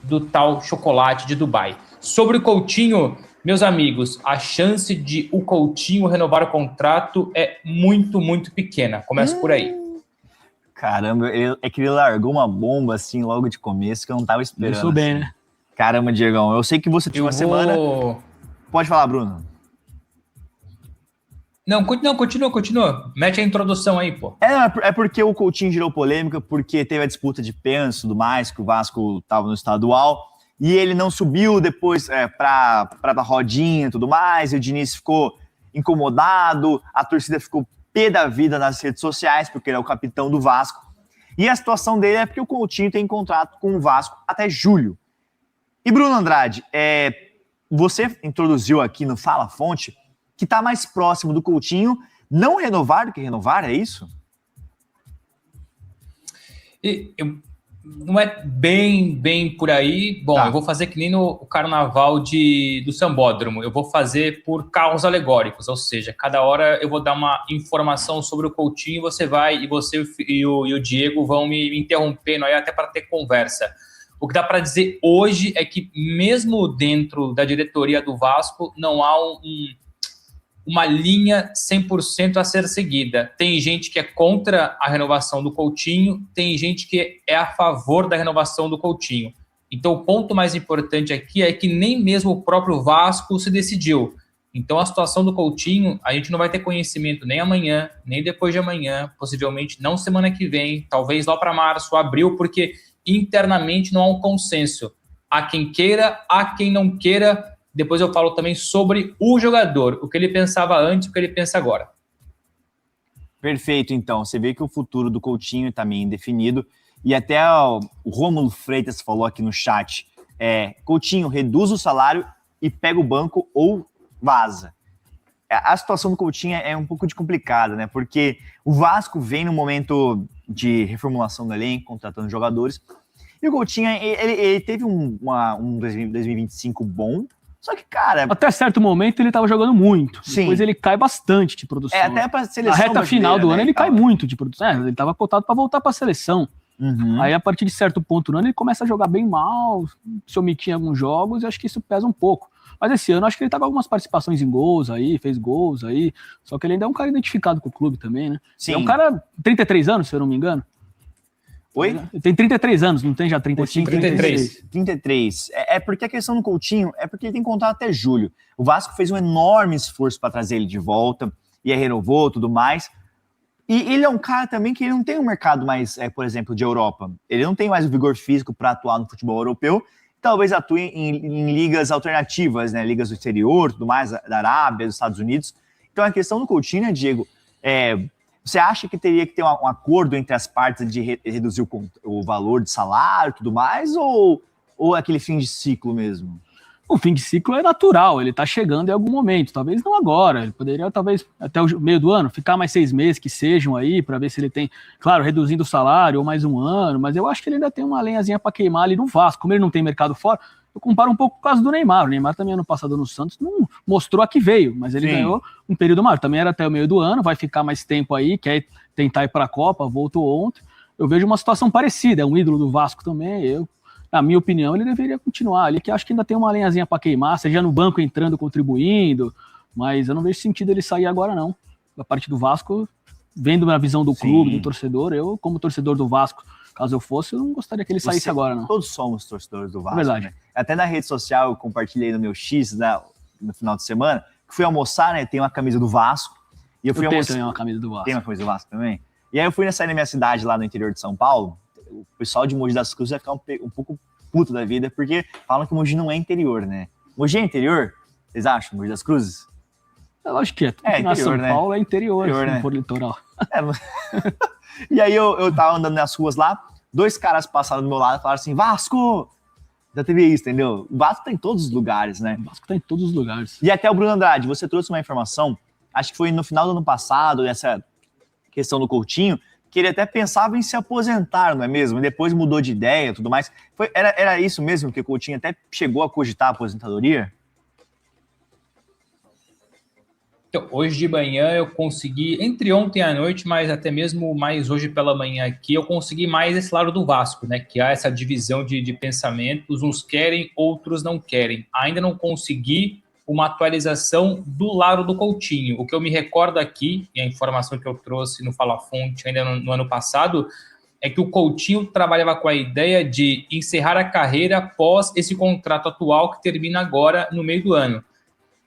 do tal chocolate de Dubai. Sobre o Coutinho, meus amigos, a chance de o Coutinho renovar o contrato é muito, muito pequena. Começa por aí. Caramba, é que ele largou uma bomba assim logo de começo que eu não tava esperando. Isso bem, assim. né? Caramba, Diegão, eu sei que você tinha uma semana. Pode falar, Bruno. Não, continua. Mete a introdução aí, pô. É porque o Coutinho gerou polêmica, porque teve a disputa de pênalti e tudo mais, que o Vasco estava no estadual, e ele não subiu depois para a rodinha e tudo mais, e o Diniz ficou incomodado, a torcida ficou pé da vida nas redes sociais, porque ele é o capitão do Vasco. E a situação dele é porque o Coutinho tem contrato com o Vasco até julho. E Bruno Andrade, você introduziu aqui no Fala Fonte que está mais próximo do Coutinho não renovar do que renovar, é isso? Não é bem por aí. Bom, tá. Eu vou fazer que nem no carnaval do Sambódromo. Eu vou fazer por carros alegóricos, ou seja, cada hora eu vou dar uma informação sobre o Coutinho, você e o Diego vão me interrompendo aí até para ter conversa. O que dá para dizer hoje é que mesmo dentro da diretoria do Vasco não há uma linha 100% a ser seguida. Tem gente que é contra a renovação do Coutinho, tem gente que é a favor da renovação do Coutinho. Então, o ponto mais importante aqui é que nem mesmo o próprio Vasco se decidiu. Então, a situação do Coutinho, a gente não vai ter conhecimento nem amanhã, nem depois de amanhã, possivelmente não semana que vem, talvez lá para março, abril, porque internamente não há um consenso. Há quem queira, há quem não queira. Depois eu falo também sobre o jogador, o que ele pensava antes e o que ele pensa agora. Perfeito, então. Você vê que o futuro do Coutinho está meio indefinido. E até o Rômulo Freitas falou aqui no chat, Coutinho, reduz o salário e pega o banco ou vaza. A situação do Coutinho é um pouco complicada, né? Porque o Vasco vem no momento de reformulação do elenco, contratando jogadores. E o Coutinho, ele teve um 2025 bom. Só que, cara... Até certo momento ele estava jogando muito. Sim. Depois ele cai bastante de produção. Até para a seleção. Na reta final do ano ele cai muito de produção. Ele estava cotado para voltar para a seleção. Uhum. Aí, a partir de certo ponto no ano, ele começa a jogar bem mal, se omitir em alguns jogos, e acho que isso pesa um pouco. Mas esse ano, acho que ele tá com algumas participações em gols aí, fez gols aí. Só que ele ainda é um cara identificado com o clube também, né? Sim. É um cara, 33 anos, se eu não me engano. Oi? Ele tem 33 anos, não tem já 35, 33. 33. É porque a questão do Coutinho é porque ele tem contrato até julho. O Vasco fez um enorme esforço para trazer ele de volta, e aí renovou tudo mais. E ele é um cara também que ele não tem um mercado mais, por exemplo, de Europa. Ele não tem mais o vigor físico para atuar no futebol europeu. Talvez atue em ligas alternativas, né? Ligas do exterior, tudo mais, da Arábia, dos Estados Unidos. Então a questão do Coutinho, né, Diego, você acha que teria que ter um acordo entre as partes de reduzir o valor de salário e tudo mais, ou aquele fim de ciclo mesmo? O fim de ciclo é natural, ele tá chegando em algum momento, talvez não agora, ele poderia talvez até o meio do ano, ficar mais 6 meses que sejam aí, para ver se ele tem, claro, reduzindo o salário ou mais um ano, mas eu acho que ele ainda tem uma lenhazinha para queimar ali no Vasco, como ele não tem mercado fora, eu comparo um pouco com o caso do Neymar. O Neymar também ano passado no Santos não mostrou a que veio, mas ele ganhou um período maior. Também era até o meio do ano, vai ficar mais tempo aí, quer tentar ir para a Copa, voltou ontem. Eu vejo uma situação parecida, é um ídolo do Vasco também. Na minha opinião, ele deveria continuar ali, que acho que ainda tem uma lenhazinha para queimar, seja no banco entrando, contribuindo, mas eu não vejo sentido ele sair agora não. Da parte do Vasco, vendo na visão do clube, do torcedor, eu como torcedor do Vasco, caso eu fosse, eu não gostaria que ele saísse agora, não. Todos somos torcedores do Vasco. Verdade. Né? Até na rede social eu compartilhei no meu X, né, no final de semana, que fui almoçar, né? Tem uma camisa do Vasco. E eu fui tenho também uma camisa do Vasco. Tem uma camisa do Vasco também? E aí eu fui sair na minha cidade, lá no interior de São Paulo. O pessoal de Mogi das Cruzes vai ficar um pouco puto da vida, porque falam que Mogi não é interior, né? Mogi é interior? Vocês acham, Mogi das Cruzes? Eu acho que é. Tudo que na São Paulo é interior, se não for litoral. E aí eu tava andando nas ruas lá, 2 caras passaram do meu lado e falaram assim, Vasco! Já teve isso, entendeu? O Vasco tá em todos os lugares, né? O Vasco tá em todos os lugares. E até o Bruno Andrade, você trouxe uma informação, acho que foi no final do ano passado, essa questão do Coutinho, que ele até pensava em se aposentar, não é mesmo? E depois mudou de ideia e tudo mais. Era isso mesmo que o Coutinho até chegou a cogitar a aposentadoria? Então, hoje de manhã eu consegui, entre ontem à noite, mas até mesmo mais hoje pela manhã aqui, eu consegui mais esse lado do Vasco, né? Que há essa divisão de pensamentos, uns querem, outros não querem. Ainda não consegui uma atualização do lado do Coutinho. O que eu me recordo aqui, e a informação que eu trouxe no Fala Fonte ainda no ano passado, é que o Coutinho trabalhava com a ideia de encerrar a carreira após esse contrato atual que termina agora no meio do ano.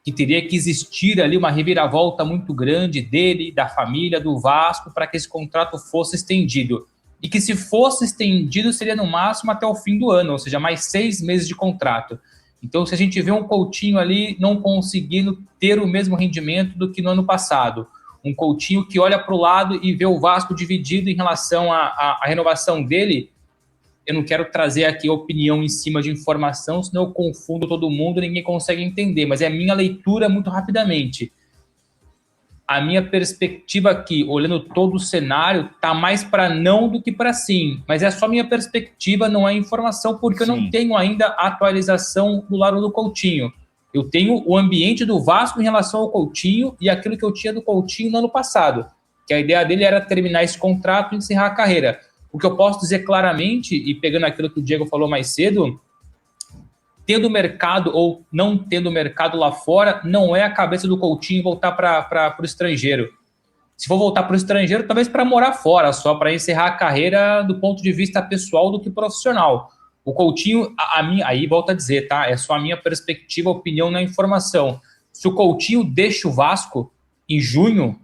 Que teria que existir ali uma reviravolta muito grande dele, da família, do Vasco, para que esse contrato fosse estendido. E que se fosse estendido, seria no máximo até o fim do ano, ou seja, mais 6 meses de contrato. Então, se a gente vê um Coutinho ali não conseguindo ter o mesmo rendimento do que no ano passado, um Coutinho que olha para o lado e vê o Vasco dividido em relação à renovação dele, eu não quero trazer aqui opinião em cima de informação, senão eu confundo todo mundo, ninguém consegue entender, mas é a minha leitura muito rapidamente. A minha perspectiva aqui, olhando todo o cenário, tá mais para não do que para sim, mas é só minha perspectiva, não é informação, porque eu não tenho ainda a atualização do lado do Coutinho. Eu tenho o ambiente do Vasco em relação ao Coutinho e aquilo que eu tinha do Coutinho no ano passado, que a ideia dele era terminar esse contrato e encerrar a carreira. O que eu posso dizer claramente, e pegando aquilo que o Diego falou mais cedo, tendo mercado ou não tendo mercado lá fora, não é a cabeça do Coutinho voltar para o estrangeiro. Se for voltar para o estrangeiro, talvez para morar fora, só para encerrar a carreira do ponto de vista pessoal do que profissional. O Coutinho, aí volta a dizer, tá? É só a minha perspectiva, opinião na informação. Se o Coutinho deixa o Vasco em junho,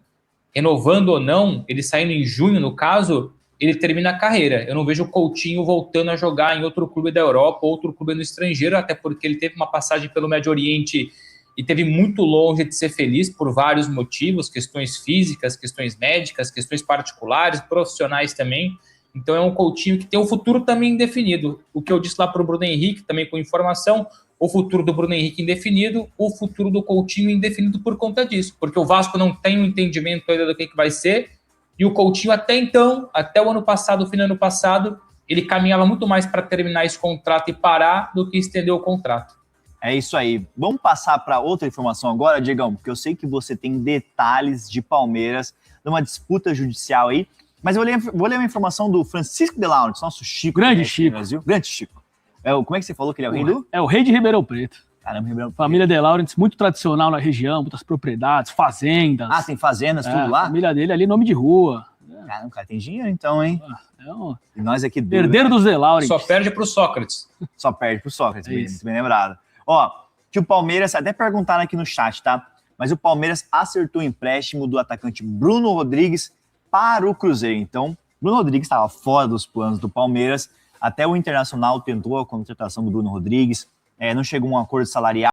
renovando ou não, ele saindo em junho, no caso, ele termina a carreira. Eu não vejo o Coutinho voltando a jogar em outro clube da Europa, outro clube no estrangeiro, até porque ele teve uma passagem pelo Médio Oriente e teve muito longe de ser feliz por vários motivos, questões físicas, questões médicas, questões particulares, profissionais também. Então é um Coutinho que tem o futuro também indefinido. O que eu disse lá para o Bruno Henrique, também com informação, o futuro do Bruno Henrique indefinido, o futuro do Coutinho indefinido por conta disso, porque o Vasco não tem um entendimento ainda do que vai ser, e o Coutinho até então, até o ano passado, o fim do ano passado, ele caminhava muito mais para terminar esse contrato e parar do que estender o contrato. É isso aí. Vamos passar para outra informação agora, Diegão, porque eu sei que você tem detalhes de Palmeiras, de uma disputa judicial aí, mas eu vou ler uma informação do Francisco de Laurentiis, nosso Chico. Grande Chico. Brasil. Grande Chico. Como é que você falou que ele é o rei do? É o rei de Ribeirão Preto. Caramba, Ribeirão Preto. Família de Laurentiis, muito tradicional na região, muitas propriedades, fazendas. Ah, tem fazendas, tudo lá? A família dele ali, nome de rua. Caramba, o cara tem dinheiro então, hein? E nós aqui... Herdeiro dos de Laurentiis. Só perde pro Sócrates. Só perde pro Sócrates, muito bem lembrado. Ó, que o Palmeiras, até perguntaram aqui no chat, tá? Mas o Palmeiras acertou o empréstimo do atacante Bruno Rodrigues para o Cruzeiro. Então, Bruno Rodrigues estava fora dos planos do Palmeiras. Até o Internacional tentou a contratação do Bruno Rodrigues. Não chegou a um acordo salarial.